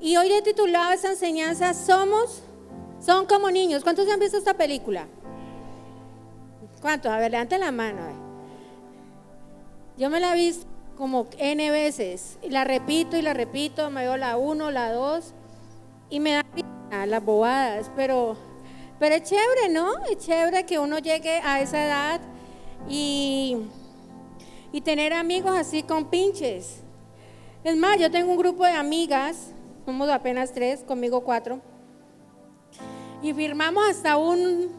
Y hoy he titulado esta enseñanza Son como niños. ¿Cuántos han visto esta película? ¿Cuántos? A ver, levanten la mano. Yo me la he visto como N veces. Y la repito, me veo la 1, la 2 y me da risa las bobadas. Pero es chévere, ¿no? Es chévere que uno llegue a esa edad y tener amigos así con pinches. Es más, yo tengo un grupo de amigas, somos apenas 3, conmigo 4, y firmamos hasta un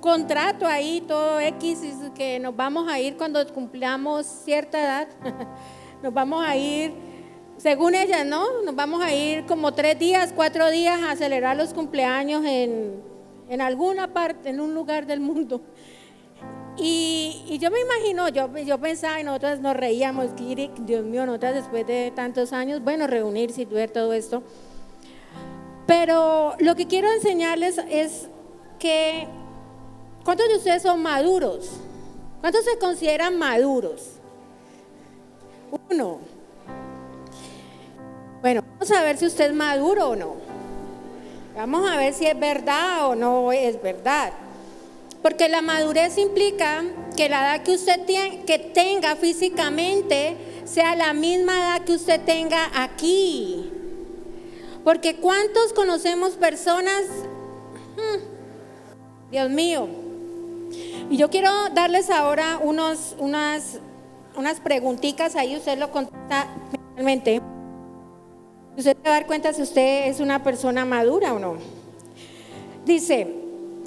contrato ahí, todo X, que nos vamos a ir cuando cumplamos cierta edad, nos vamos a ir, según ellas, ¿no? Nos vamos a ir como 3 días, 4 días a celebrar los cumpleaños en alguna parte, en un lugar del mundo. Y yo me imagino, yo pensaba y nosotras nos reíamos, Dios mío, nosotras después de tantos años, bueno, reunirse y ver todo esto. Pero lo que quiero enseñarles es que, ¿cuántos de ustedes son maduros? ¿Cuántos se consideran maduros? 1. Bueno, vamos a ver si usted es maduro o no. Vamos a ver si es verdad o no es verdad. Porque la madurez implica que la edad que usted tenga físicamente sea la misma edad que usted tenga aquí. Porque ¿cuántos conocemos personas? Dios mío. Y yo quiero darles ahora unas preguntitas ahí, usted lo contesta finalmente. Usted se va a dar cuenta si usted es una persona madura o no. Dice,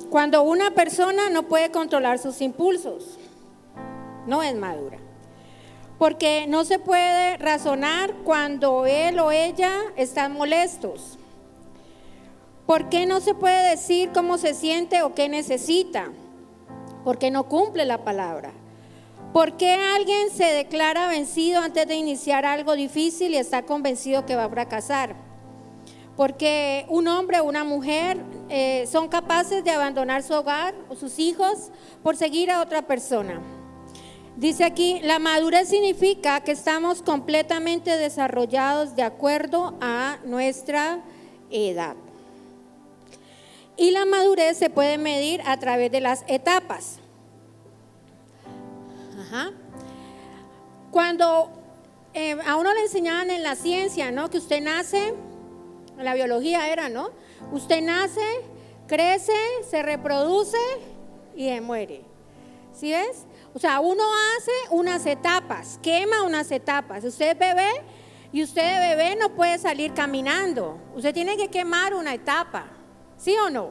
cuando una persona no puede controlar sus impulsos, no es madura. Porque no se puede razonar cuando él o ella están molestos. ¿Por qué no se puede decir cómo se siente o qué necesita? Porque no cumple la palabra. ¿Por qué alguien se declara vencido antes de iniciar algo difícil y está convencido que va a fracasar? Porque un hombre o una mujer son capaces de abandonar su hogar o sus hijos por seguir a otra persona. Dice aquí, la madurez significa que estamos completamente desarrollados de acuerdo a nuestra edad. Y la madurez se puede medir a través de las etapas. Cuando a uno le enseñaban en la ciencia, ¿no? Que usted nace, en la biología era, ¿no? Usted nace, crece, se reproduce y se muere. ¿Sí ves? O sea, uno hace unas etapas, quema unas etapas. Usted es bebé y usted de bebé no puede salir caminando. Usted tiene que quemar una etapa, ¿sí o no?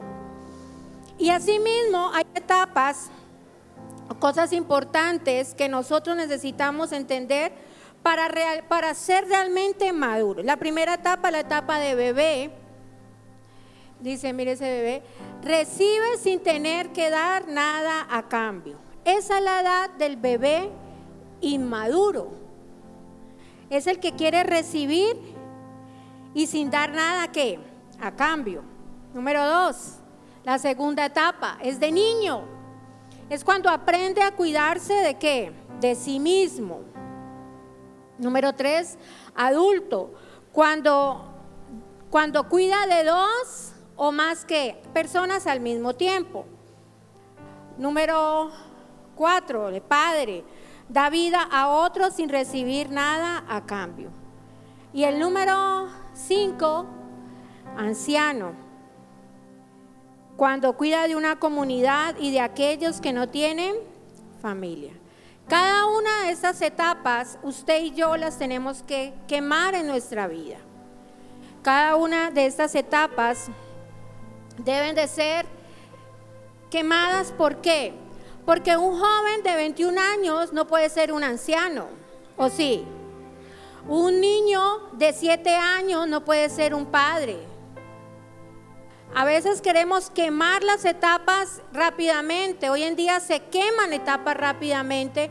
Y así mismo hay etapas, cosas importantes que nosotros necesitamos entender para ser realmente maduros. La primera etapa, la etapa de bebé, dice, mire ese bebé, recibe sin tener que dar nada a cambio. Esa es la edad del bebé inmaduro. Es el que quiere recibir y sin dar nada ¿qué? A cambio. Número 2, la segunda etapa es de niño. Es cuando aprende a cuidarse de ¿qué? De sí mismo. Número 3, adulto. Cuando cuida de 2 o más que personas al mismo tiempo. Número 4, de padre. Da vida a otros sin recibir nada a cambio. Y el número 5, anciano. Cuando cuida de una comunidad y de aquellos que no tienen familia. Cada una de estas etapas, usted y yo las tenemos que quemar en nuestra vida. Cada una de estas etapas deben de ser quemadas. ¿Por qué? Porque un joven de 21 años no puede ser un anciano, ¿o sí? Un niño de 7 años no puede ser un padre. A veces queremos quemar las etapas rápidamente. Hoy en día se queman etapas rápidamente.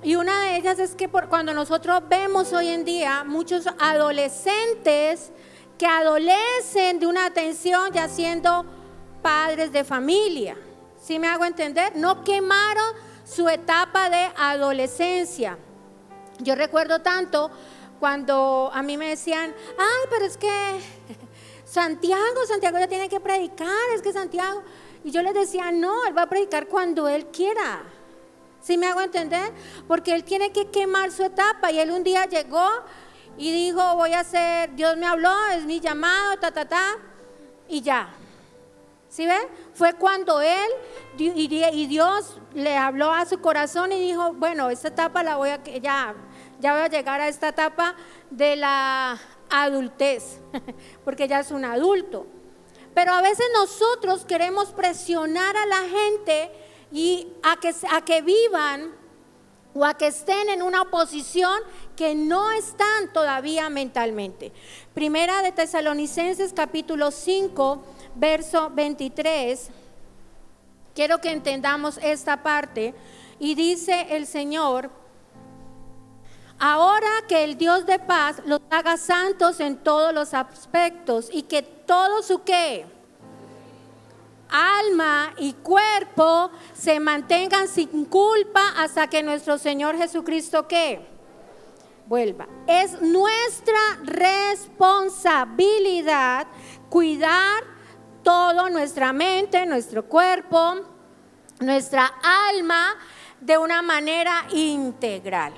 Y una de ellas es que cuando nosotros vemos hoy en día muchos adolescentes que adolecen de una atención ya siendo padres de familia. ¿Sí me hago entender? No quemaron su etapa de adolescencia. Yo recuerdo tanto cuando a mí me decían, ay, pero es que Santiago ya tiene que predicar, es que Santiago, y yo les decía, no, él va a predicar cuando él quiera. ¿Sí me hago entender? Porque él tiene que quemar su etapa, y él un día llegó y dijo, voy a hacer, Dios me habló, es mi llamado, y ya. ¿Sí ve? Fue cuando él y Dios le habló a su corazón y dijo, bueno, esta etapa la voy a, ya voy a llegar a esta etapa de la adultez, porque ya es un adulto. Pero a veces nosotros queremos presionar a la gente y a que vivan o a que estén en una posición que no están todavía mentalmente. Primera de Tesalonicenses capítulo 5, verso 23. Quiero que entendamos esta parte. Y dice el Señor, ahora que el Dios de paz los haga santos en todos los aspectos y que todo su ¿qué? Alma y cuerpo se mantengan sin culpa hasta que nuestro Señor Jesucristo ¿qué? Vuelva. Es nuestra responsabilidad cuidar todo, nuestra mente, nuestro cuerpo, nuestra alma de una manera integral.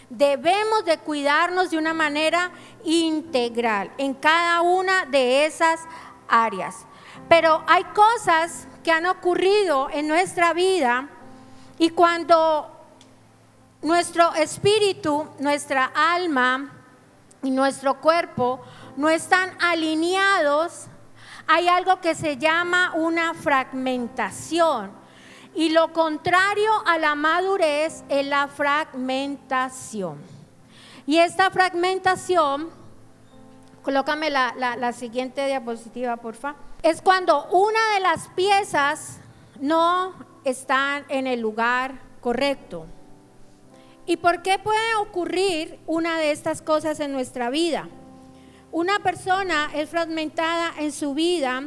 Debemos de cuidarnos de una manera integral en cada una de esas áreas. Pero hay cosas que han ocurrido en nuestra vida y cuando nuestro espíritu, nuestra alma y nuestro cuerpo no están alineados, hay algo que se llama una fragmentación. Y lo contrario a la madurez es la fragmentación. Y esta fragmentación, colócame la siguiente diapositiva, por favor. Es cuando una de las piezas no está en el lugar correcto. ¿Y por qué puede ocurrir una de estas cosas en nuestra vida? Una persona es fragmentada en su vida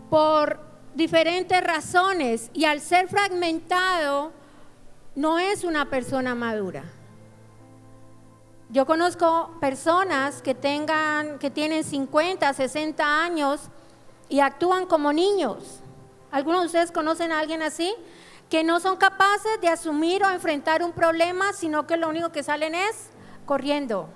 por diferentes razones y al ser fragmentado no es una persona madura. Yo conozco personas que tienen 50, 60 años y actúan como niños. ¿Algunos de ustedes conocen a alguien así? Que no son capaces de asumir o enfrentar un problema, sino que lo único que salen es corriendo.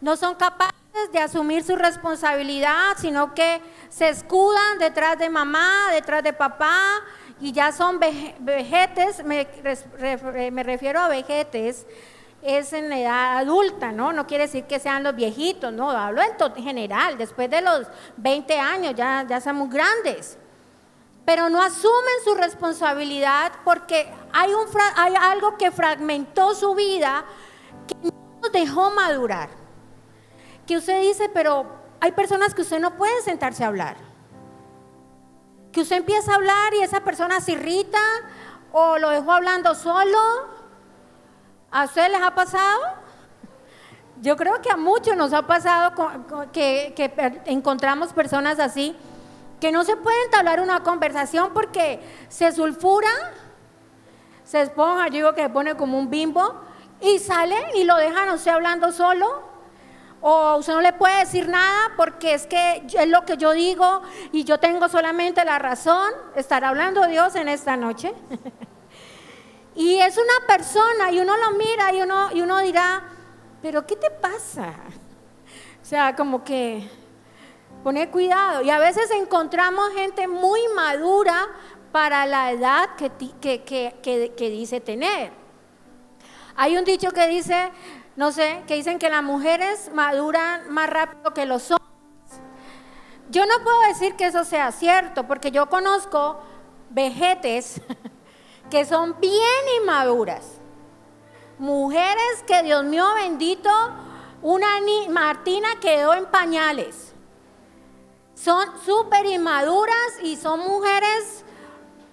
No son capaces de asumir su responsabilidad, sino que se escudan detrás de mamá, detrás de papá, y ya son vejetes, me refiero a vejetes, es en la edad adulta, ¿no? No quiere decir que sean los viejitos, no, hablo en general, después de los 20 años ya somos grandes, pero no asumen su responsabilidad porque hay algo que fragmentó su vida, que no los dejó madurar. Que usted dice, pero hay personas que usted no puede sentarse a hablar. Que usted empieza a hablar y esa persona se irrita o lo dejó hablando solo. ¿A ustedes les ha pasado? Yo creo que a muchos nos ha pasado que encontramos personas así, que no se pueden entablar una conversación porque se sulfura, se esponja, yo digo que se pone como un bimbo y salen y lo dejan a usted hablando solo. O usted no le puede decir nada porque es que es lo que yo digo y yo tengo solamente la razón. ¿Estará hablando Dios en esta noche? Y es una persona y uno lo mira y uno dirá, pero ¿qué te pasa? O sea, como que pone cuidado. Y a veces encontramos gente muy madura para la edad que dice tener. Hay un dicho que dice, no sé, que dicen que las mujeres maduran más rápido que los hombres. Yo no puedo decir que eso sea cierto, porque yo conozco vejetes que son bien inmaduras. Mujeres que, Dios mío bendito, Martina quedó en pañales. Son súper inmaduras y son mujeres,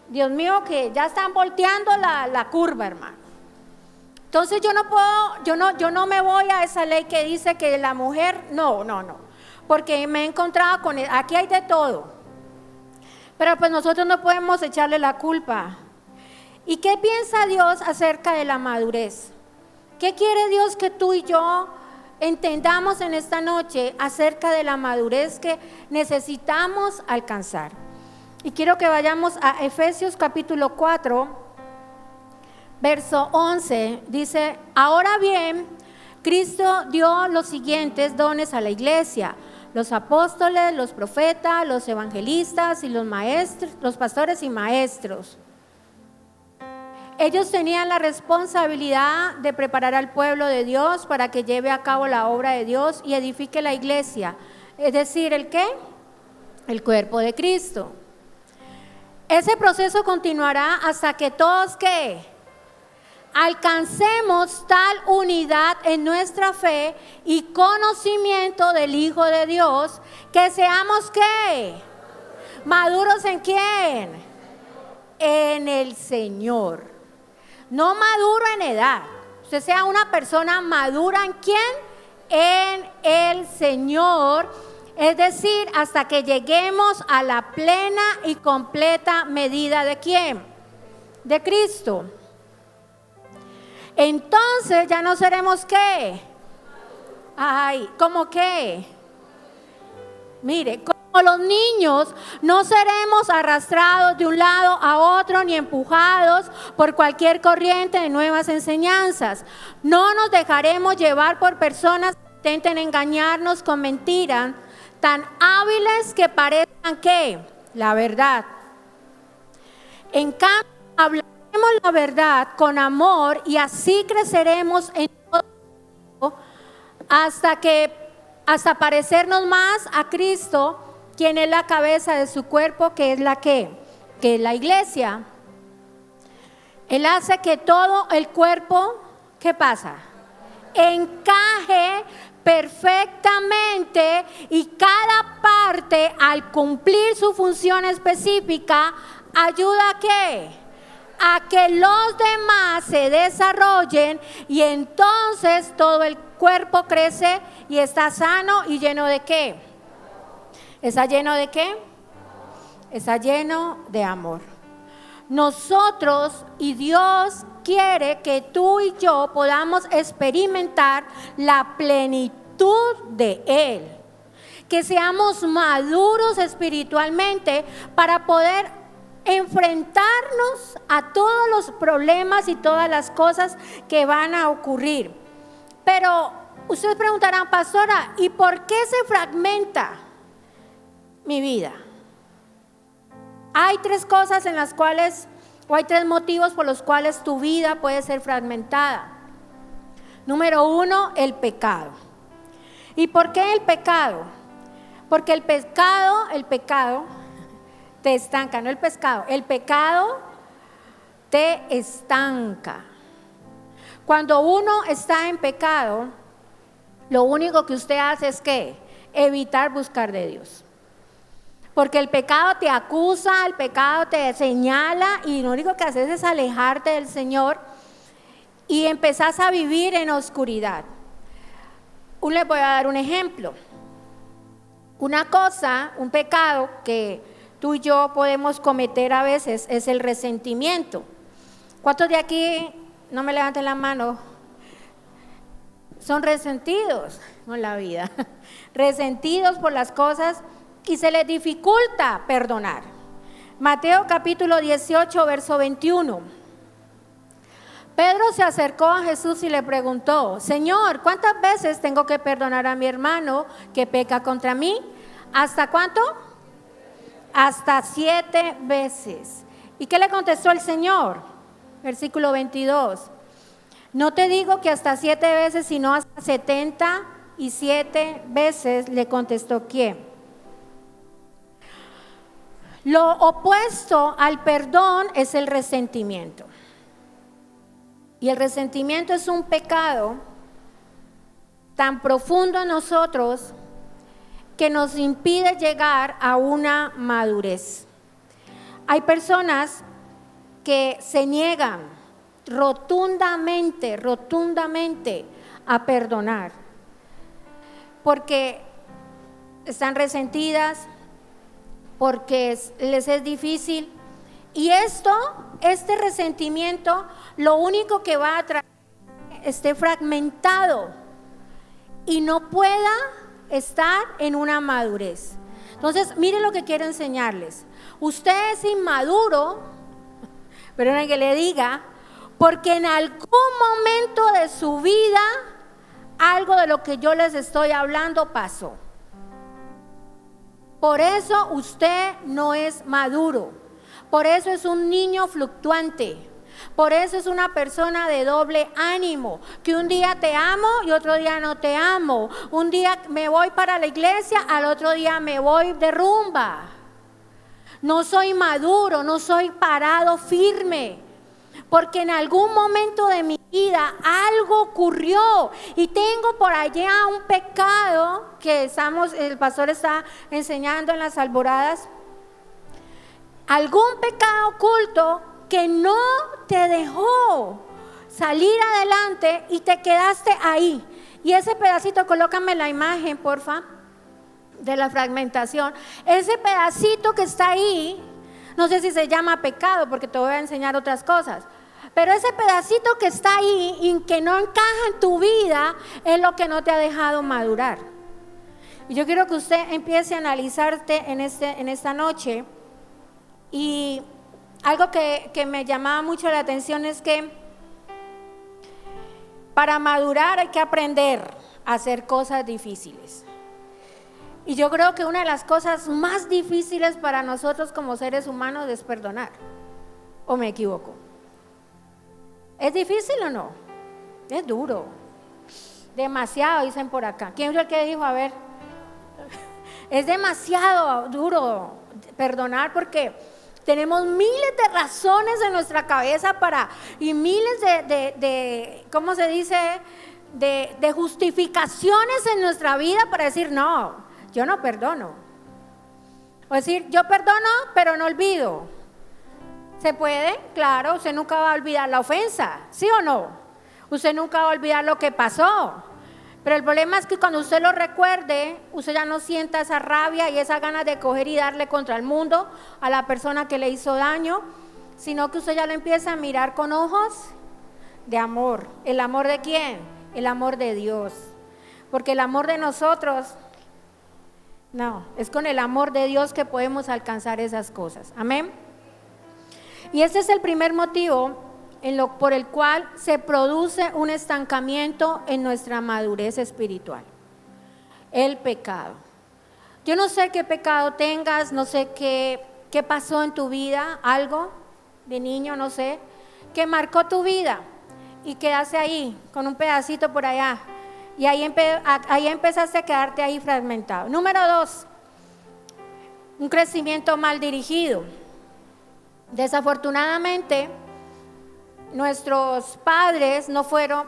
Dios mío, que ya están volteando la curva, hermano. Entonces yo no me voy a esa ley que dice que la mujer, no, porque me he encontrado con, aquí hay de todo, pero pues nosotros no podemos echarle la culpa. ¿Y qué piensa Dios acerca de la madurez? ¿Qué quiere Dios que tú y yo entendamos en esta noche acerca de la madurez que necesitamos alcanzar? Y quiero que vayamos a Efesios capítulo 4, verso 11. Dice: ahora bien, Cristo dio los siguientes dones a la iglesia: los apóstoles, los profetas, los evangelistas y los maestros, los pastores y maestros. Ellos tenían la responsabilidad de preparar al pueblo de Dios para que lleve a cabo la obra de Dios y edifique la iglesia. Es decir, ¿el qué? El cuerpo de Cristo. Ese proceso continuará hasta que todos, ¿qué? Alcancemos tal unidad en nuestra fe y conocimiento del Hijo de Dios, que seamos, ¿qué? ¿Maduros en quién? En el Señor. No maduro en edad. Usted sea una persona madura ¿en quién? En el Señor. Es decir, hasta que lleguemos a la plena y completa medida ¿de quién? De Cristo. Entonces ya no seremos ¿qué? Ay, ¿cómo qué? Mire, como los niños, no seremos arrastrados de un lado a otro ni empujados por cualquier corriente de nuevas enseñanzas. No nos dejaremos llevar por personas que intenten engañarnos con mentiras tan hábiles que parezcan ¿qué? La verdad. En cambio, hablaremos la verdad con amor y así creceremos en todo hasta parecernos más a Cristo, quien es la cabeza de su cuerpo, que es la que es la iglesia. Él hace que todo el cuerpo, ¿qué pasa? Encaje perfectamente y cada parte al cumplir su función específica ayuda ¿a qué? A que los demás se desarrollen y entonces todo el cuerpo crece y está sano y lleno de ¿qué? ¿Está lleno de qué? Está lleno de amor. Nosotros y Dios quiere que tú y yo podamos experimentar la plenitud de Él. Que seamos maduros espiritualmente para poder enfrentarnos a todos los problemas y todas las cosas que van a ocurrir. Pero ustedes preguntarán, pastora, ¿y por qué se fragmenta mi vida? Hay tres cosas en las cuales, o hay tres motivos por los cuales tu vida puede ser fragmentada. Número uno, el pecado. ¿Y por qué el pecado? Porque el pecado te estanca, no el pescado. El pecado te estanca. Cuando uno está en pecado, lo único que usted hace es ¿qué? Evitar buscar de Dios. Porque el pecado te acusa, el pecado te señala y lo único que haces es alejarte del Señor y empezás a vivir en oscuridad. Les voy a dar un ejemplo. Una cosa, un pecado que tú y yo podemos cometer a veces es el resentimiento. ¿Cuántos de aquí, no me levanten la mano, son resentidos con la vida? Resentidos por las cosas y se les dificulta perdonar. Mateo capítulo 18, verso 21. Pedro se acercó a Jesús y le preguntó: Señor, ¿cuántas veces tengo que perdonar a mi hermano que peca contra mí? ¿Hasta cuánto? Hasta 7 veces. ¿Y qué le contestó el Señor? Versículo 22. No te digo que hasta 7 veces, sino hasta 77 veces, le contestó ¿quién? Lo opuesto al perdón es el resentimiento. Y el resentimiento es un pecado tan profundo en nosotros que nos impide llegar a una madurez. Hay personas que se niegan rotundamente a perdonar porque están resentidas, porque les es difícil. Y este resentimiento lo único que va a traer esté fragmentado y no pueda estar en una madurez. Entonces, miren lo que quiero enseñarles. Usted es inmaduro, pero en que le diga, porque en algún momento de su vida algo de lo que yo les estoy hablando pasó. Por eso usted no es maduro. Por eso es un niño fluctuante. Por eso es una persona de doble ánimo, que un día te amo y otro día no te amo. Un día me voy para la iglesia, al otro día me voy de rumba. No soy maduro, no soy parado firme, porque en algún momento de mi vida algo ocurrió y tengo por allá un pecado que el pastor está enseñando en las alboradas. Algún pecado oculto que no te dejó salir adelante y te quedaste ahí. Y ese pedacito, colócame la imagen, porfa, de la fragmentación. Ese pedacito que está ahí, no sé si se llama pecado, porque te voy a enseñar otras cosas, pero ese pedacito que está ahí y que no encaja en tu vida es lo que no te ha dejado madurar. Y yo quiero que usted empiece a analizarte en esta noche. Y algo que me llamaba mucho la atención es que para madurar hay que aprender a hacer cosas difíciles. Y yo creo que una de las cosas más difíciles para nosotros como seres humanos es perdonar. ¿O me equivoco? ¿Es difícil o no? Es duro. Demasiado, dicen por acá. ¿Quién fue el que dijo? A ver. Es demasiado duro perdonar porque tenemos miles de razones en nuestra cabeza y miles de ¿cómo se dice? De justificaciones en nuestra vida para decir, no, yo no perdono. O decir, yo perdono, pero no olvido. ¿Se puede? Claro, usted nunca va a olvidar la ofensa, ¿sí o no? Usted nunca va a olvidar lo que pasó. Pero el problema es que cuando usted lo recuerde, usted ya no sienta esa rabia y esa ganas de coger y darle contra el mundo a la persona que le hizo daño, sino que usted ya lo empieza a mirar con ojos de amor. ¿El amor de quién? El amor de Dios. Porque el amor de nosotros, no, es con el amor de Dios que podemos alcanzar esas cosas. Amén. Y este es el primer motivo por el cual se produce un estancamiento en nuestra madurez espiritual: el pecado. Yo no sé qué pecado tengas, no sé qué pasó en tu vida, algo de niño, no sé, que marcó tu vida y quedaste ahí con un pedacito por allá y ahí empezaste a quedarte ahí fragmentado. Número 2, un crecimiento mal dirigido. Desafortunadamente, nuestros padres no fueron,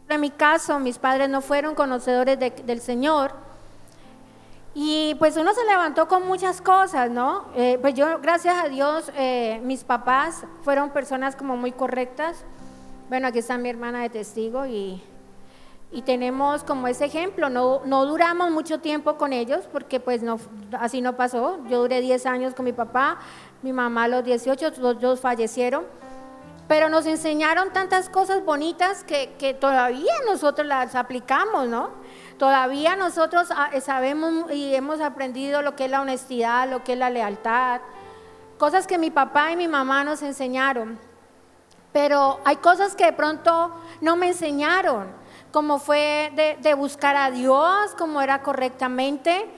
en mi caso, mis padres no fueron conocedores del Señor. Y pues uno se levantó con muchas cosas, ¿no? Pues yo, gracias a Dios, mis papás fueron personas como muy correctas. Bueno, aquí está mi hermana de testigo y tenemos como ese ejemplo. No duramos mucho tiempo con ellos porque pues no, así no pasó. Yo duré 10 años con mi papá, mi mamá a los 18, los dos fallecieron. Pero nos enseñaron tantas cosas bonitas que todavía nosotros las aplicamos, ¿no? Todavía nosotros sabemos y hemos aprendido lo que es la honestidad, lo que es la lealtad, cosas que mi papá y mi mamá nos enseñaron. Pero hay cosas que de pronto no me enseñaron, como fue de buscar a Dios, como era correctamente.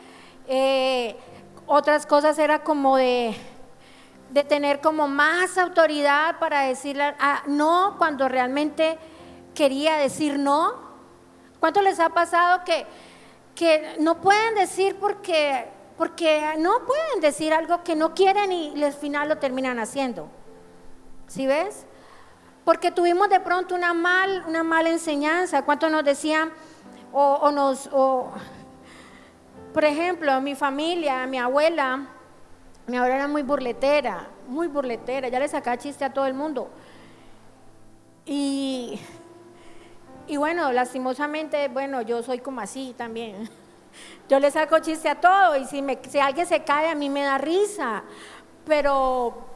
Otras cosas era como de tener como más autoridad para decirle no cuando realmente quería decir no. ¿Cuánto les ha pasado que no pueden decir porque no pueden decir algo que no quieren y al final lo terminan haciendo? ¿Sí ves? Porque tuvimos de pronto una mala enseñanza. ¿Cuánto nos decían por ejemplo, mi familia, mi abuela era muy burletera, ya le sacaba chiste a todo el mundo. Y bueno, lastimosamente, bueno, yo soy como así también. Yo le saco chiste a todo y si alguien se cae a mí me da risa.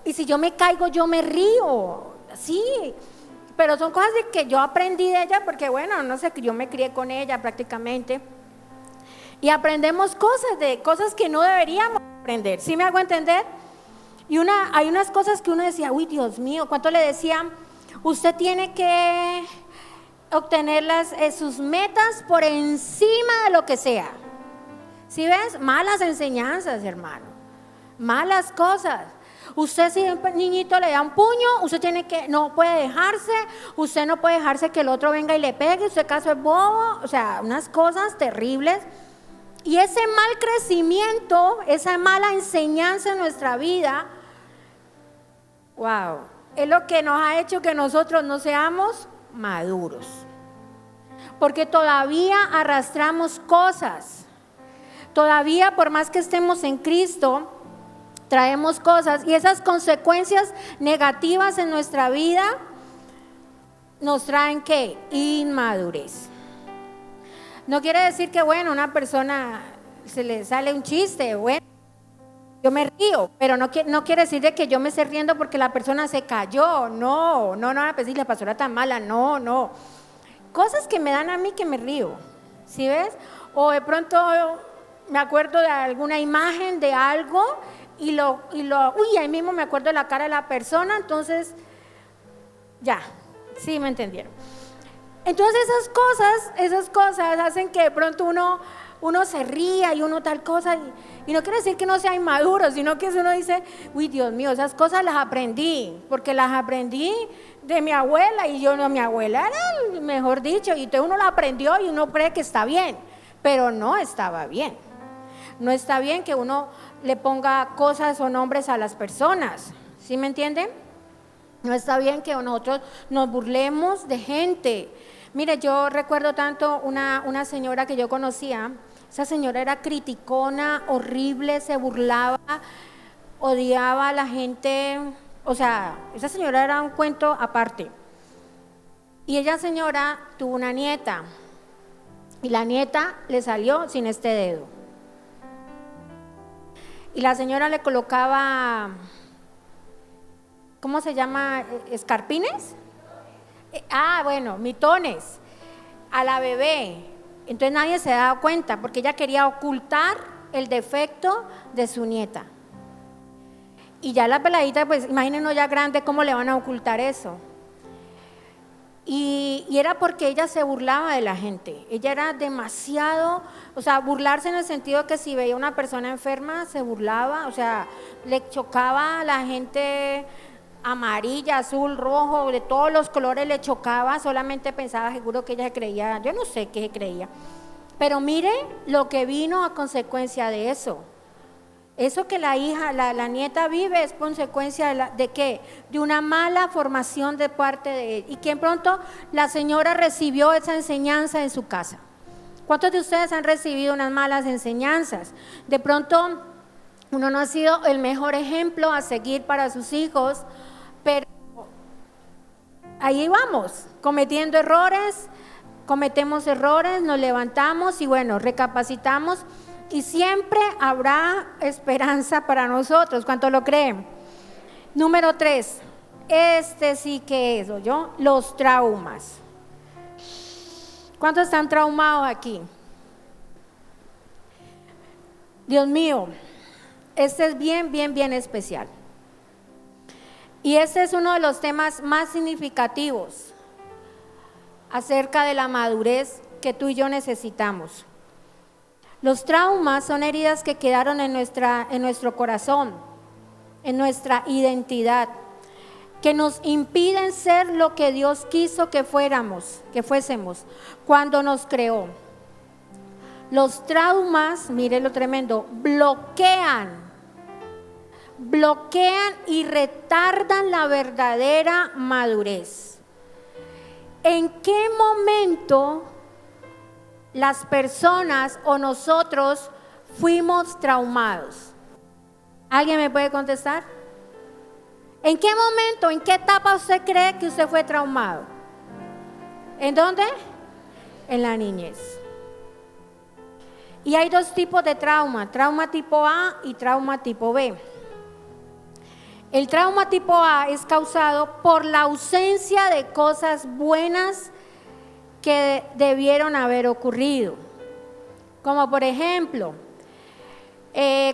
Y si yo me caigo yo me río, sí. pero son cosas de que yo aprendí de ella porque bueno, no sé, que yo me crié con ella prácticamente. Y aprendemos cosas que no deberíamos aprender. ¿Sí me hago entender? Y hay unas cosas que uno decía, uy, Dios mío, ¿cuánto le decían? Usted tiene que obtener sus metas por encima de lo que sea. ¿Sí ves? Malas enseñanzas, hermano. Malas cosas. Usted, si un niñito le da un puño, usted no puede dejarse, usted no puede dejarse que el otro venga y le pegue, usted acaso es bobo, o sea, unas cosas terribles. Y ese mal crecimiento, esa mala enseñanza en nuestra vida, wow, es lo que nos ha hecho que nosotros no seamos maduros. Porque todavía arrastramos cosas. Todavía, por más que estemos en Cristo, traemos cosas y esas consecuencias negativas en nuestra vida nos traen ¿qué? Inmadurez. No quiere decir que bueno, una persona se le sale un chiste, bueno, yo me río, pero no quiere decir de que yo me esté riendo porque la persona se cayó, no, pues si la pastora tan mala, no. Cosas que me dan a mí que me río, ¿sí ves? O de pronto me acuerdo de alguna imagen de algo y ahí mismo me acuerdo de la cara de la persona, entonces ya, sí me entendieron. Entonces esas cosas hacen que de pronto uno se ría y uno tal cosa y no quiere decir que no sea inmaduro, sino que uno dice, uy, Dios mío, esas cosas las aprendí, porque las aprendí de mi abuela y yo no, mi abuela era, mejor dicho, y entonces uno la aprendió y uno cree que está bien, pero no estaba bien. No está bien que uno le ponga cosas o nombres a las personas, ¿sí me entienden? No está bien que nosotros nos burlemos de gente. Mire, yo recuerdo tanto una señora que yo conocía. Esa señora era criticona, horrible, se burlaba, odiaba a la gente. O sea, esa señora era un cuento aparte. Y ella señora tuvo una nieta. Y la nieta le salió sin este dedo. Y la señora le colocaba, ¿cómo se llama? ¿Escarpines? Bueno, mitones a la bebé. Entonces nadie se daba cuenta porque ella quería ocultar el defecto de su nieta. Y ya la peladita, pues imagínense ya grande cómo le van a ocultar eso. Y era porque ella se burlaba de la gente. Ella era demasiado, o sea, burlarse en el sentido que si veía una persona enferma se burlaba, o sea, le chocaba a la gente amarilla, azul, rojo, de todos los colores le chocaba, solamente pensaba seguro que ella se creía, yo no sé qué se creía. Pero mire lo que vino a consecuencia de eso. Eso que la hija, la nieta vive es consecuencia ¿de qué? De una mala formación de parte de él. Y que pronto la señora recibió esa enseñanza en su casa. ¿Cuántos de ustedes han recibido unas malas enseñanzas? De pronto uno no ha sido el mejor ejemplo a seguir para sus hijos, pero ahí vamos, cometiendo errores, cometemos errores, nos levantamos y bueno, recapacitamos. Y siempre habrá esperanza para nosotros. ¿Cuánto lo creen? Número 3, este sí que es, ¿oyó? Los traumas. ¿Cuántos están traumados aquí? Dios mío, este es bien especial. Y este es uno de los temas más significativos acerca de la madurez que tú y yo necesitamos. Los traumas son heridas que quedaron en nuestro corazón, en nuestra identidad, que nos impiden ser lo que Dios quiso que fuésemos cuando nos creó. Los traumas, mire lo tremendo, bloquean y retardan la verdadera madurez. ¿En qué momento las personas o nosotros fuimos traumados? ¿Alguien me puede contestar? ¿En qué momento, en qué etapa usted cree que usted fue traumado? ¿En dónde? En la niñez. Y hay dos tipos de trauma tipo A y trauma tipo B. El trauma tipo A es causado por la ausencia de cosas buenas que debieron haber ocurrido. Como por ejemplo,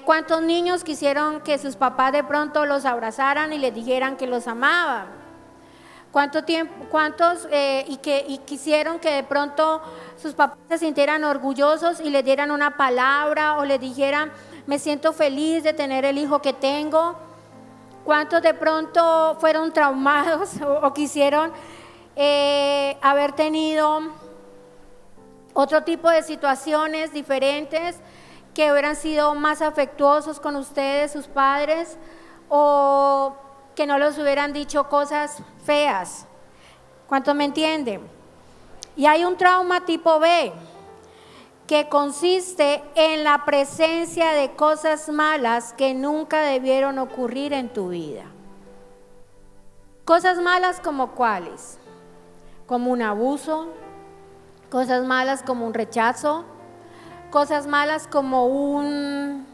¿cuántos niños quisieron que sus papás de pronto los abrazaran y les dijeran que los amaban? ¿Cuántos y quisieron que de pronto sus papás se sintieran orgullosos y les dieran una palabra o les dijeran, me siento feliz de tener el hijo que tengo? ¿Cuántos de pronto fueron traumados o quisieron haber tenido otro tipo de situaciones diferentes que hubieran sido más afectuosos con ustedes, sus padres, o que no les hubieran dicho cosas feas? ¿Cuántos me entienden? Y hay un trauma tipo B, que consiste en la presencia de cosas malas que nunca debieron ocurrir en tu vida. Cosas malas como cuáles, como un abuso, cosas malas como un rechazo, cosas malas como un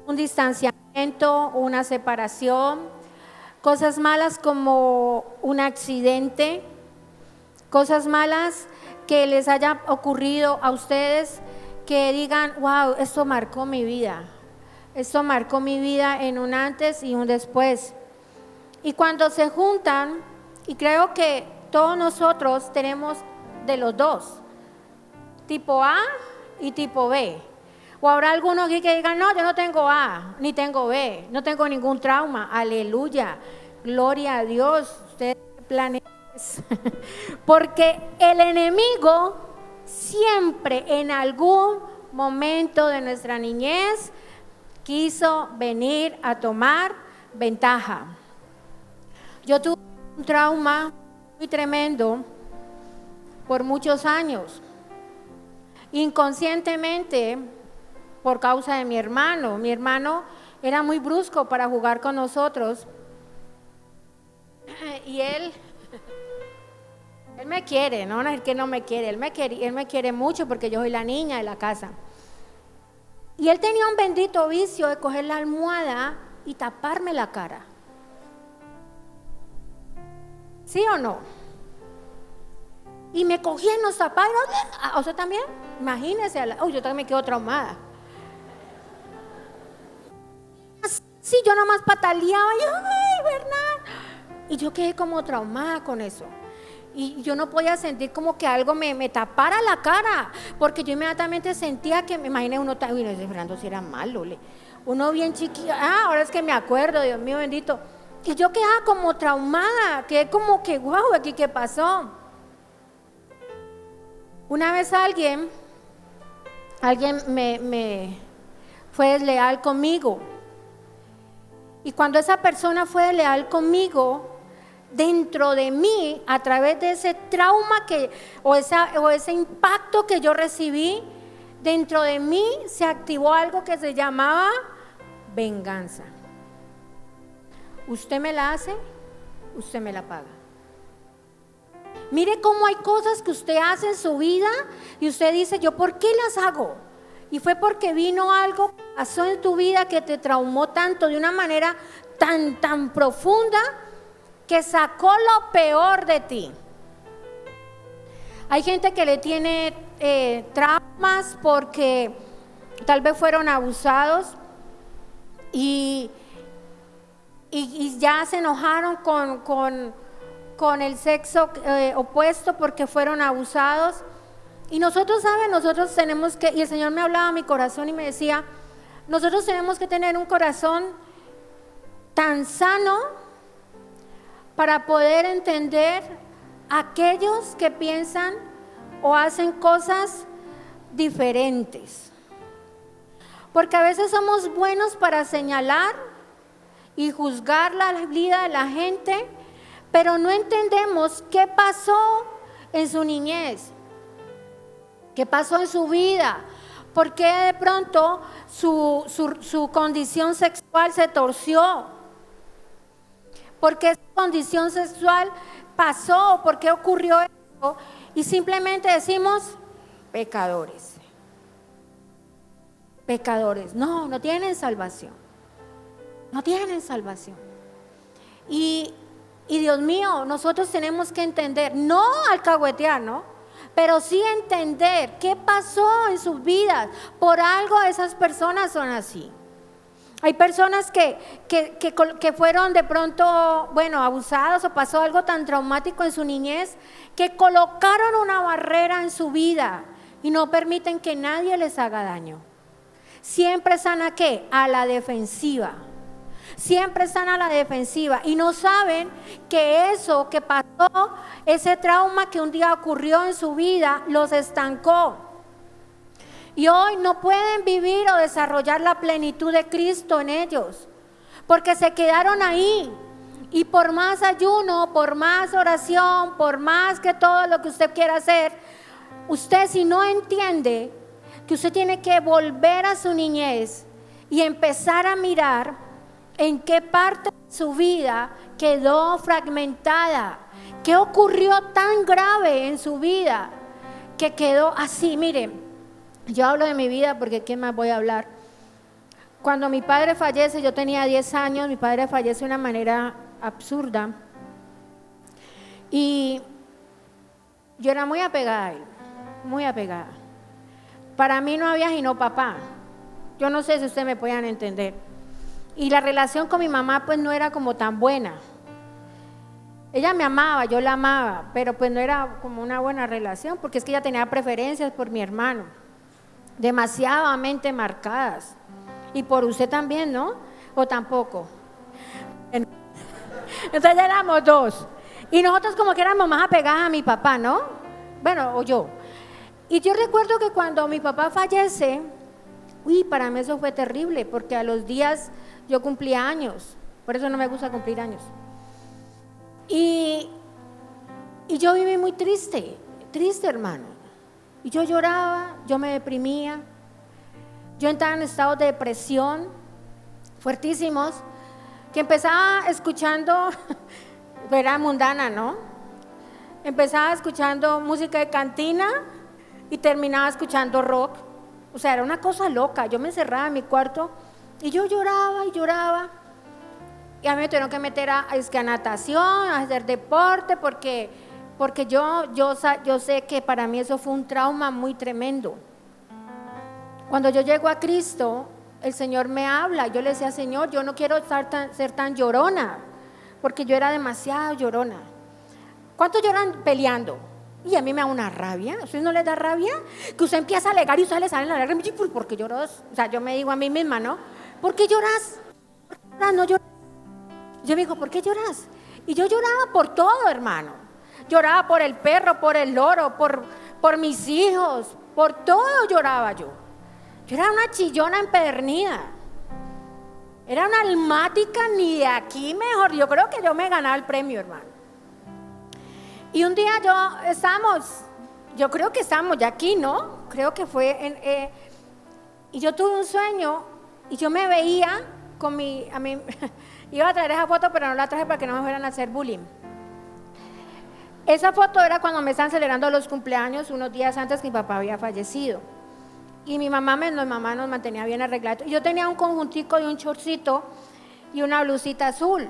distanciamiento, una separación, cosas malas como un accidente, cosas malas que les haya ocurrido a ustedes que digan, wow, esto marcó mi vida en un antes y un después. Y cuando se juntan, y creo que todos nosotros tenemos de los dos, tipo A y tipo B. O habrá algunos aquí que digan, no, yo no tengo A, ni tengo B, no tengo ningún trauma. Aleluya, gloria a Dios, ustedes planean. Porque el enemigo siempre en algún momento de nuestra niñez quiso venir a tomar ventaja. Yo tuve un trauma muy tremendo por muchos años, inconscientemente por causa de mi hermano. Mi hermano era muy brusco para jugar con nosotros y él me quiere, no es que no me quiere, él me quiere mucho porque yo soy la niña de la casa. Y él tenía un bendito vicio de coger la almohada y taparme la cara. ¿Sí o no? Y me cogía en los zapatos. ¿O sea también? Imagínense, yo también me quedo traumada. Sí, yo nomás pataleaba y ay, Bernard. Y yo quedé como traumada con eso. Y yo no podía sentir como que algo me tapara la cara, porque yo inmediatamente sentía que, me imaginé uno, uy, no, Fernando si era malo, uno bien chiquito, ahora es que me acuerdo, Dios mío bendito, y yo quedaba como traumada, quedé como que, wow, aquí qué pasó. Una vez alguien me fue desleal conmigo, y cuando esa persona fue desleal conmigo, dentro de mí, a través de ese trauma o ese impacto que yo recibí, dentro de mí se activó algo que se llamaba venganza. Usted me la hace, usted me la paga. Mire cómo hay cosas que usted hace en su vida y usted dice, ¿yo por qué las hago? Y fue porque vino algo que pasó en tu vida que te traumó tanto, de una manera tan profunda, que sacó lo peor de ti. Hay gente que le tiene traumas porque tal vez fueron abusados y ya se enojaron con el sexo opuesto porque fueron abusados. Y nosotros, ¿saben? Nosotros tenemos que, y el Señor me hablaba a mi corazón y me decía, nosotros tenemos que tener un corazón tan sano para poder entender a aquellos que piensan o hacen cosas diferentes. Porque a veces somos buenos para señalar y juzgar la vida de la gente, pero no entendemos qué pasó en su niñez, qué pasó en su vida, por qué de pronto su condición sexual se torció. ¿Por qué esa condición sexual pasó? ¿Por qué ocurrió eso? Y simplemente decimos, pecadores. Pecadores. No tienen salvación. No tienen salvación. Y Dios mío, nosotros tenemos que entender, no alcahuetear, ¿no? Pero sí entender qué pasó en sus vidas. Por algo esas personas son así. Hay personas que fueron de pronto, bueno, abusadas o pasó algo tan traumático en su niñez que colocaron una barrera en su vida y no permiten que nadie les haga daño. Siempre están ¿a qué? A la defensiva. Siempre están a la defensiva y no saben que eso que pasó, ese trauma que un día ocurrió en su vida, los estancó. Y hoy no pueden vivir o desarrollar la plenitud de Cristo en ellos, porque se quedaron ahí. Y por más ayuno, por más oración, por más que todo lo que usted quiera hacer, usted si no entiende que usted tiene que volver a su niñez y empezar a mirar en qué parte de su vida quedó fragmentada, qué ocurrió tan grave en su vida que quedó así. Miren, yo hablo de mi vida porque ¿qué más voy a hablar? Cuando mi padre fallece, yo tenía 10 años, mi padre fallece de una manera absurda y yo era muy apegada a él, muy apegada. Para mí no había sino papá. Yo no sé si ustedes me puedan entender. Y la relación con mi mamá pues no era como tan buena. Ella me amaba, yo la amaba, pero pues no era como una buena relación porque es que ella tenía preferencias por mi hermano, demasiadamente marcadas. Y por usted también, ¿no? ¿O tampoco? Entonces ya éramos dos. Y nosotros como que éramos más apegadas a mi papá, ¿no? Bueno, o yo. Y yo recuerdo que cuando mi papá fallece, para mí eso fue terrible, porque a los días yo cumplía años. Por eso no me gusta cumplir años. Y yo viví muy triste, hermano. Y yo lloraba, yo me deprimía. Yo entraba en estados de depresión fuertísimos, que empezaba escuchando, era mundana, ¿no? Empezaba escuchando música de cantina y terminaba escuchando rock. O sea, era una cosa loca. Yo me encerraba en mi cuarto y yo lloraba y lloraba. Y a mí me tuvieron que meter a natación, a hacer deporte, porque yo sé que para mí eso fue un trauma muy tremendo. Cuando yo llego a Cristo, el Señor me habla. Yo le decía, Señor, yo no quiero ser tan llorona, porque yo era demasiado llorona. ¿Cuántos lloran peleando? Y a mí me da una rabia. ¿A ustedes no les da rabia? Que usted empieza a alegar y usted le sale la lágrima. ¿Por qué lloras? O sea, yo me digo a mí misma, ¿no? ¿Por qué lloras? ¿Por qué lloras? No lloras. Yo me digo, ¿por qué lloras? Y yo lloraba por todo, hermano. Lloraba por el perro, por el loro, por mis hijos, por todo lloraba yo. Yo era una chillona empedernida. Era una almática ni de aquí mejor. Yo creo que yo me ganaba el premio, hermano. Y un día yo creo que estábamos ya aquí, ¿no? Creo que fue y yo tuve un sueño y yo me veía con iba a traer esa foto, pero no la traje para que no me fueran a hacer bullying. Esa foto era cuando me estaban celebrando los cumpleaños unos días antes que mi papá había fallecido. Y mi mamá nos mantenía bien arreglados. Y yo tenía un conjuntico y un shortcito y una blusita azul.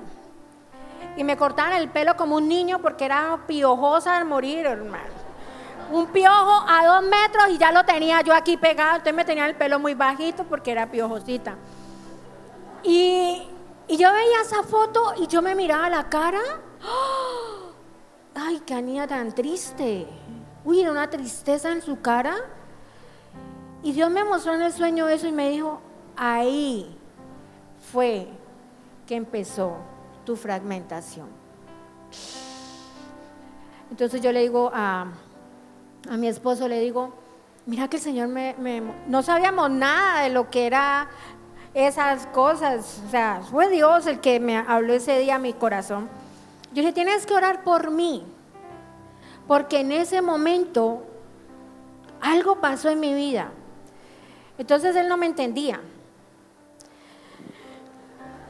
Y me cortaban el pelo como un niño porque era piojosa al morir, hermano. Un piojo a 2 metros y ya lo tenía yo aquí pegado. Entonces me tenía el pelo muy bajito porque era piojosita. Y yo veía esa foto y yo me miraba la cara. ¡Oh! Ay, qué niña tan triste. Era una tristeza en su cara. Y Dios me mostró en el sueño eso y me dijo, ahí fue que empezó tu fragmentación. Entonces yo le digo a mi esposo, le digo, mira que el Señor no sabíamos nada de lo que era esas cosas. O sea, fue Dios el que me habló ese día a mi corazón. Yo le dije, tienes que orar por mí, porque en ese momento algo pasó en mi vida. Entonces él no me entendía.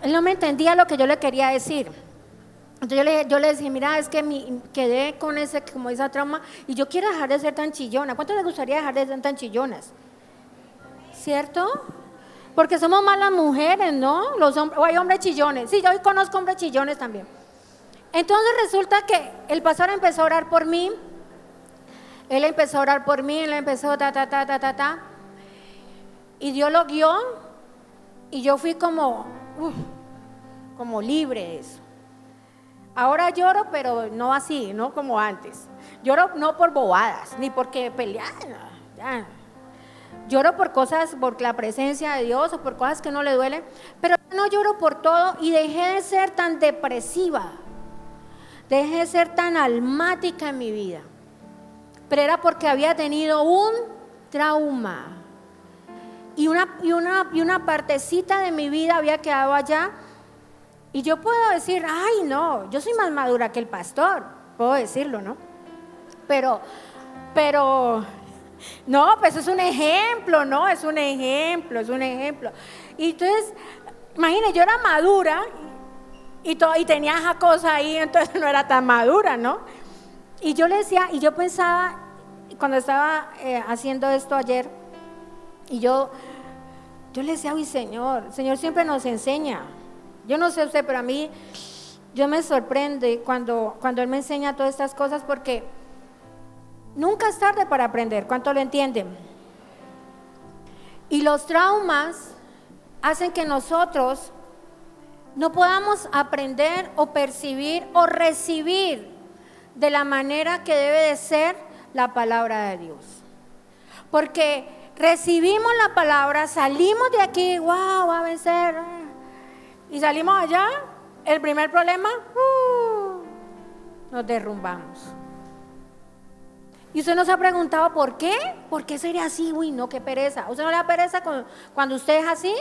Él no me entendía lo que yo le quería decir. Entonces yo le decía, mira, es que quedé con esa trauma y yo quiero dejar de ser tan chillona. ¿Cuánto les gustaría dejar de ser tan chillonas? ¿Cierto? Porque somos malas mujeres, ¿no? O hay hombres chillones. Sí, yo hoy conozco hombres chillones también. Entonces resulta que el pastor empezó a orar por mí. Él empezó a orar por mí, él empezó ta. Y Dios lo guió y yo fui como libre de eso. Ahora lloro, pero no así, no como antes. Lloro no por bobadas, ni porque pelear, ya. Lloro por cosas, por la presencia de Dios o por cosas que no le duelen, pero no lloro por todo y dejé de ser tan depresiva, dejé de ser tan almática en mi vida. Pero era porque había tenido un trauma y una partecita de mi vida había quedado allá. Y yo puedo decir, ay no, yo soy más madura que el pastor, puedo decirlo, ¿no? Pero, no, pues es un ejemplo, ¿no? Es un ejemplo. Y entonces, imagínate, yo era madura y tenía esa cosa ahí, entonces no era tan madura, ¿no? Y yo le decía, y yo pensaba, cuando estaba haciendo esto ayer, y yo le decía, uy, Señor siempre nos enseña. Yo no sé usted, pero a mí, yo me sorprende cuando Él me enseña todas estas cosas, porque nunca es tarde para aprender. ¿Cuánto lo entienden? Y los traumas hacen que nosotros no podamos aprender o percibir o recibir de la manera que debe de ser la palabra de Dios. Porque recibimos la palabra, salimos de aquí, wow, va a vencer, y salimos allá, el primer problema, nos derrumbamos. Y usted nos ha preguntado ¿por qué? ¿Por qué sería así? Uy, no, qué pereza. ¿Usted no le da pereza cuando usted es así?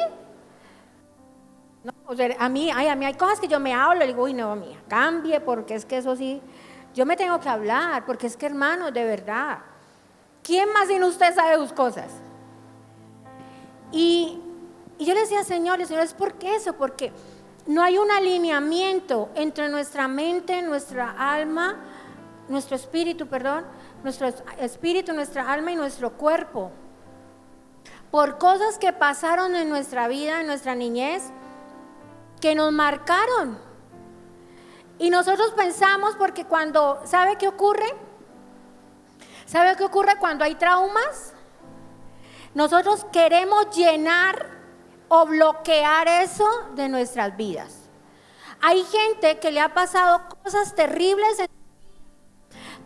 No, o sea, a mí hay cosas que yo me hablo, le digo, uy, no, mía, cambie, porque es que eso sí, yo me tengo que hablar, porque es que, hermano, de verdad, ¿quién más sin usted sabe sus cosas? Y yo le decía, Señor, ¿es por qué eso? Porque no hay un alineamiento entre nuestra mente, nuestra alma, nuestro espíritu, nuestra alma y nuestro cuerpo. Por cosas que pasaron en nuestra vida, en nuestra niñez, que nos marcaron. Y nosotros pensamos, porque ¿sabe qué ocurre? ¿Sabe qué ocurre cuando hay traumas? Nosotros queremos llenar o bloquear eso de nuestras vidas. Hay gente que le ha pasado cosas terribles,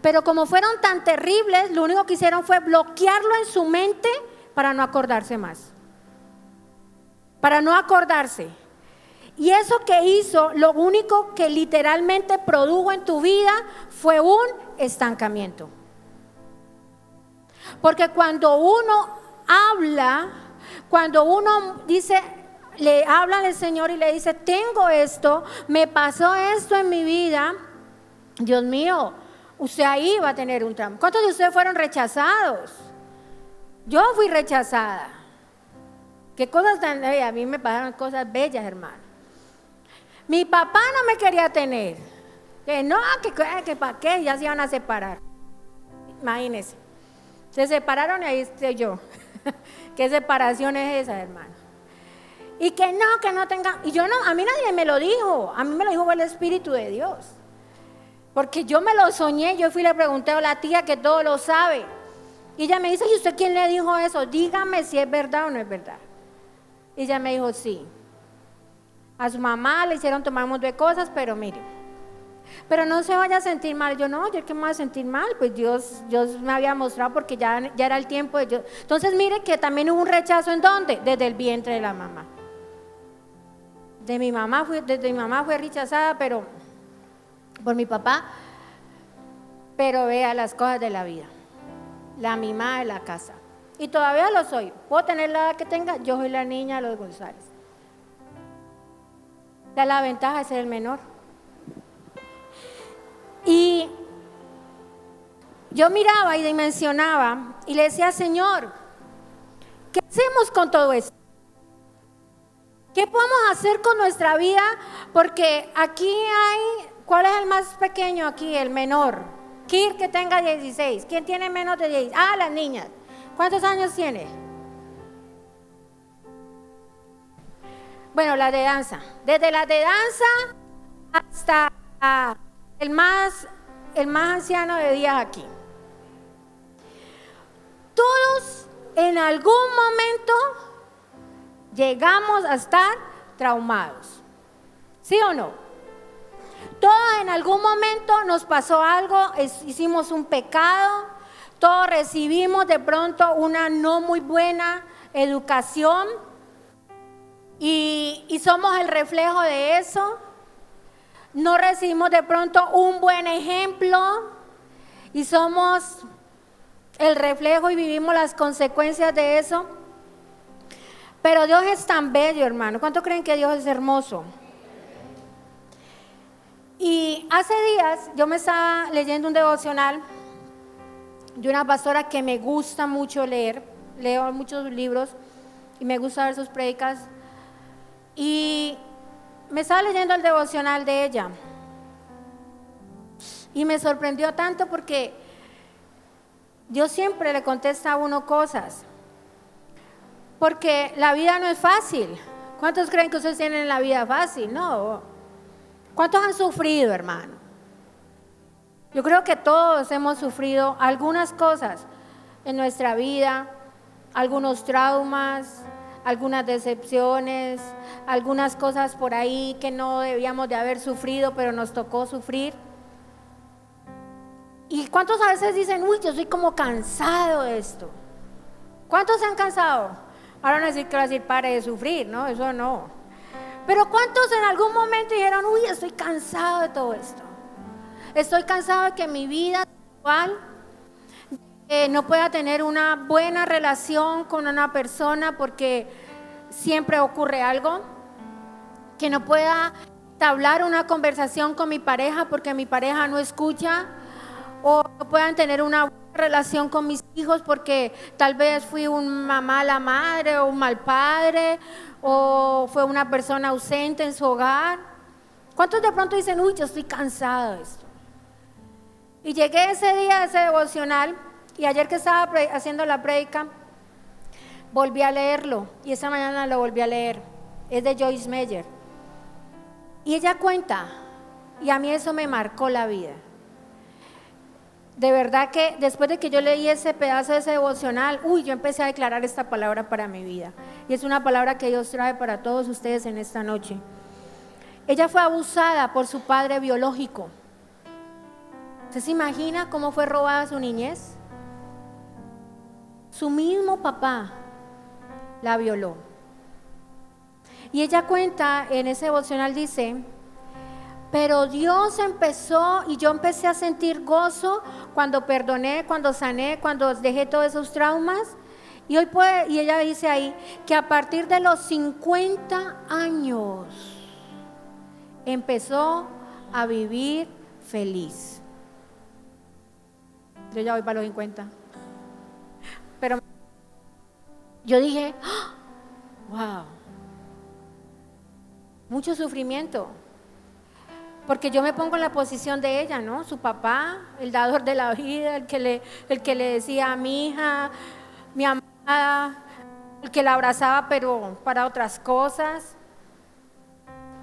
pero como fueron tan terribles, lo único que hicieron fue bloquearlo en su mente para no acordarse más. Para no acordarse. Y eso que hizo, lo único que literalmente produjo en tu vida fue un estancamiento. Porque cuando uno habla, cuando uno dice, le habla al Señor y le dice, tengo esto, me pasó esto en mi vida, Dios mío, usted ahí va a tener un trauma. ¿Cuántos de ustedes fueron rechazados? Yo fui rechazada. ¿Qué cosas tan? A mí me pasaron cosas bellas, hermano. Mi papá no me quería tener. Que no, que para qué, ya se iban a separar. Imagínense. Se separaron y ahí estoy yo. ¿Qué separación es esa, hermano? Y que no tenga. Y yo no, a mí nadie me lo dijo. A mí me lo dijo el Espíritu de Dios. Porque yo me lo soñé. Yo fui y le pregunté a la tía que todo lo sabe. Y ella me dice, ¿y usted quién le dijo eso? Dígame si es verdad o no es verdad. Y ella me dijo, sí. A su mamá le hicieron tomar un montón de cosas, pero mire, pero no se vaya a sentir mal. Yo no, yo qué me voy a sentir mal, pues Dios me había mostrado, porque ya era el tiempo de Dios. Entonces mire que también hubo un rechazo. ¿En dónde? Desde el vientre de la mamá. Desde mi mamá fue rechazada, pero por mi papá. Pero vea las cosas de la vida, la mimada de la casa. Y todavía lo soy. Puedo tener la edad que tenga, yo soy la niña de los González. Da la ventaja de ser el menor. Y yo miraba y dimensionaba y le decía, Señor, ¿qué hacemos con todo esto? ¿Qué podemos hacer con nuestra vida? Porque aquí hay, ¿cuál es el más pequeño aquí? El menor. Kir, que tenga 16. ¿Quién tiene menos de 16? Ah, las niñas. ¿Cuántos años tiene? Bueno, las de danza. Desde las de danza hasta el más anciano de días aquí. Todos en algún momento llegamos a estar traumados. ¿Sí o no? Todos en algún momento nos pasó algo, hicimos un pecado, todos recibimos de pronto una no muy buena educación y somos el reflejo de eso. No recibimos de pronto un buen ejemplo y somos el reflejo y vivimos las consecuencias de eso. Pero Dios es tan bello, hermano. ¿Cuánto creen que Dios es hermoso? Y hace días yo me estaba leyendo un devocional de una pastora que me gusta mucho leer. Leo muchos libros y me gusta ver sus prédicas. Y me estaba leyendo el devocional de ella. Y me sorprendió tanto porque Dios siempre le contesta a uno cosas. Porque la vida no es fácil. ¿Cuántos creen que ustedes tienen la vida fácil? No. ¿Cuántos han sufrido, hermano? Yo creo que todos hemos sufrido algunas cosas en nuestra vida, algunos traumas, algunas decepciones, algunas cosas por ahí que no debíamos de haber sufrido, pero nos tocó sufrir. ¿Y cuántos a veces dicen, uy, yo estoy como cansado de esto? ¿Cuántos se han cansado? Ahora van a decir que va a decir, pare de sufrir, ¿no? Eso no. Pero ¿cuántos en algún momento dijeron, uy, estoy cansado de todo esto? Estoy cansado de que mi vida sexual no pueda tener una buena relación con una persona porque siempre ocurre algo. Que no pueda entablar una conversación con mi pareja porque mi pareja no escucha. O no puedan tener una buena relación con mis hijos porque tal vez fui una mala madre o un mal padre o fue una persona ausente en su hogar. ¿Cuántos de pronto dicen, uy, yo estoy cansado de esto? Y llegué ese día a ese devocional y ayer que estaba haciendo la prédica volví a leerlo y esta mañana lo volví a leer. Es de Joyce Meyer y ella cuenta, y a mí eso me marcó la vida. De verdad que después de que yo leí ese pedazo de ese devocional, yo empecé a declarar esta palabra para mi vida. Y es una palabra que Dios trae para todos ustedes en esta noche. Ella fue abusada por su padre biológico. ¿Usted se imagina cómo fue robada su niñez? Su mismo papá la violó. Y ella cuenta en ese devocional, dice, pero Dios empezó y yo empecé a sentir gozo cuando perdoné, cuando sané, cuando dejé todos esos traumas. Y ella dice ahí que a partir de los 50 años empezó a vivir feliz. Yo ya voy para los 50. Pero yo dije, wow, mucho sufrimiento. Porque yo me pongo en la posición de ella, ¿no? Su papá, el dador de la vida, el que le decía a mi hija, mi amada, el que la abrazaba pero para otras cosas.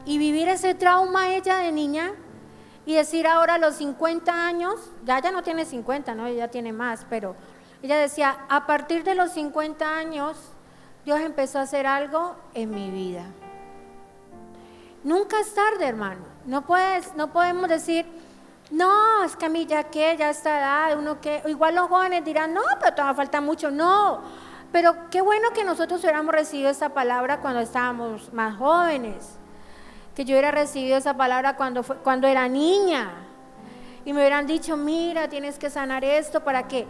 Y vivir ese trauma ella de niña y decir ahora a los 50 años, ya no tiene 50, ¿no? Ella tiene más, pero ella decía, a partir de los 50 años, Dios empezó a hacer algo en mi vida. Nunca es tarde, hermano. No podemos decir, no, es que a mí ya está edad, igual los jóvenes dirán, no, pero todavía falta mucho, no. Pero qué bueno que nosotros hubiéramos recibido esa palabra cuando estábamos más jóvenes, que yo hubiera recibido esa palabra cuando era niña y me hubieran dicho, mira, tienes que sanar esto para que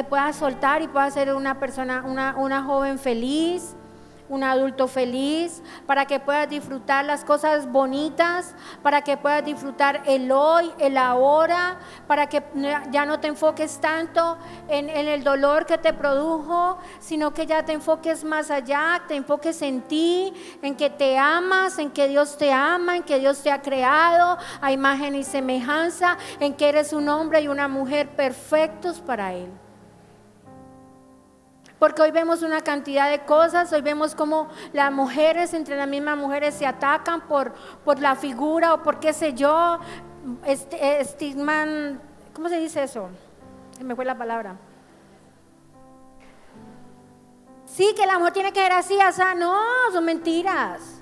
puedas soltar y puedas ser una persona, una joven feliz, un adulto feliz, para que puedas disfrutar las cosas bonitas, para que puedas disfrutar el hoy, el ahora, para que ya no te enfoques tanto en el dolor que te produjo, sino que ya te enfoques más allá, te enfoques en ti, en que te amas, en que Dios te ama, en que Dios te ha creado a imagen y semejanza, en que eres un hombre y una mujer perfectos para Él. Porque hoy vemos una cantidad de cosas, hoy vemos cómo las mujeres, entre las mismas mujeres, se atacan por la figura o por qué sé yo, estigman, ¿cómo se dice eso? Se me fue la palabra. Sí, que la mujer tiene que ser así, así. No, son mentiras.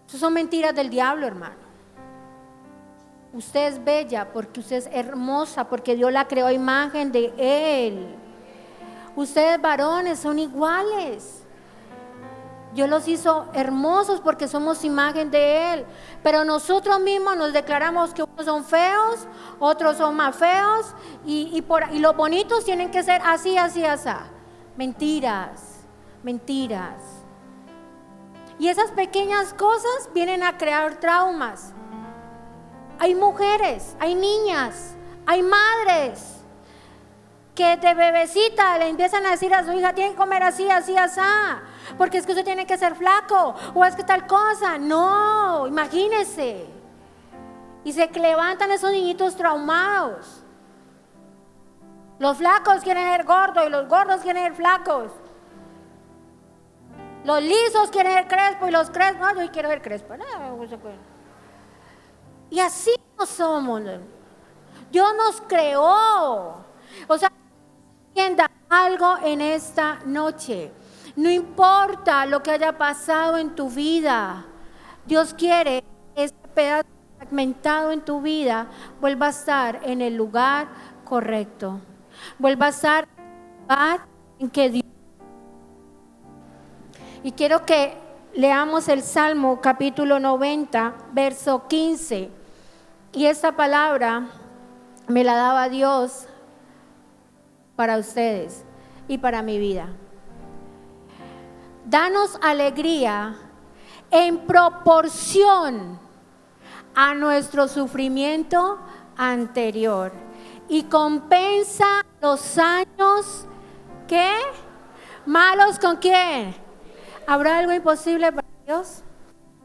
Eso son mentiras del diablo, hermano. Usted es bella porque usted es hermosa, porque Dios la creó a imagen de Él. Ustedes varones son iguales. Dios los hizo hermosos porque somos imagen de Él. Pero nosotros mismos nos declaramos que unos son feos, otros son más feos, y los bonitos tienen que ser así, así, así. Mentiras, mentiras. Y esas pequeñas cosas vienen a crear traumas. Hay mujeres, hay niñas, hay madres que de bebecita le empiezan a decir a su hija: tiene que comer así, así, así, porque es que usted tiene que ser flaco, o es que tal cosa. No, imagínese. Y se levantan esos niñitos traumados. Los flacos quieren ser gordos y los gordos quieren ser flacos. Los lisos quieren ser crespos y los crespos, no, yo quiero ser crespo. No, y así no somos. Dios nos creó. O sea, entienda algo en esta noche. No importa lo que haya pasado en tu vida, Dios quiere que ese pedazo fragmentado en tu vida vuelva a estar en el lugar correcto. Vuelva a estar en el lugar en que Dios. Y quiero que leamos el Salmo capítulo 90, verso 15. Y esta palabra me la daba Dios para ustedes y para mi vida. Danos alegría en proporción a nuestro sufrimiento anterior y compensa los años ¿qué? Malos. ¿Con quién? ¿Habrá algo imposible para Dios?